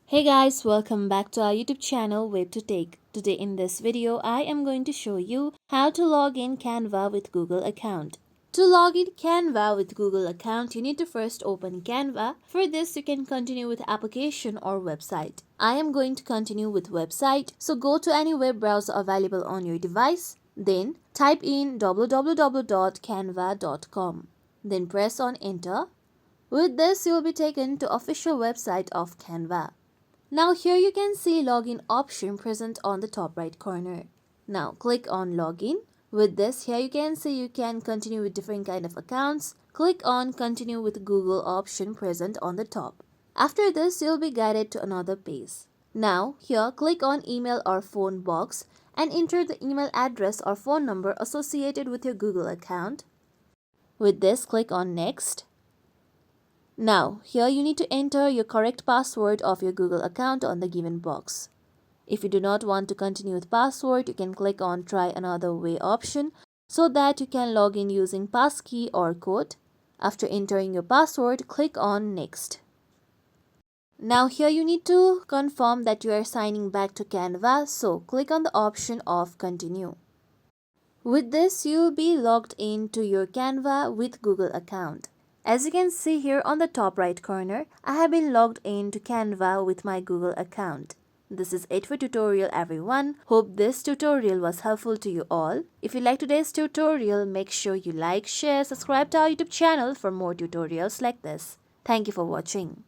Hey guys, welcome back to our YouTube channel WebToTech. Today in this video, I am going to show you how to log in Canva with Google account. To log in Canva with Google account, you need to first open Canva. For this, you can continue with application or website. I am going to continue with website, so go to any web browser available on your device. Then type in www.canva.com. Then press on enter. With this, you will be taken to official website of Canva. Now here you can see login option present on the top right corner. Now click on login. With this, here you can see you can continue with different kind of accounts. Click on continue with Google option present on the top. After this, you'll be guided to another page. Now here click on email or phone box and enter the email address or phone number associated with your Google account. With this, click on next. Now, here you need to enter your correct password of your Google account on the given box. If you do not want to continue with password, you can click on try another way option so that you can log in using passkey or code. After entering your password, click on next. Now here you need to confirm that you are signing back to Canva, so click on the option of continue. With this, you will be logged into your Canva with Google account. As you can see here on the top right corner, I have been logged into Canva with my Google account. This is it for tutorial everyone. Hope this tutorial was helpful to you all. If you like today's tutorial, make sure you like, share, subscribe to our YouTube channel for more tutorials like this. Thank you for watching.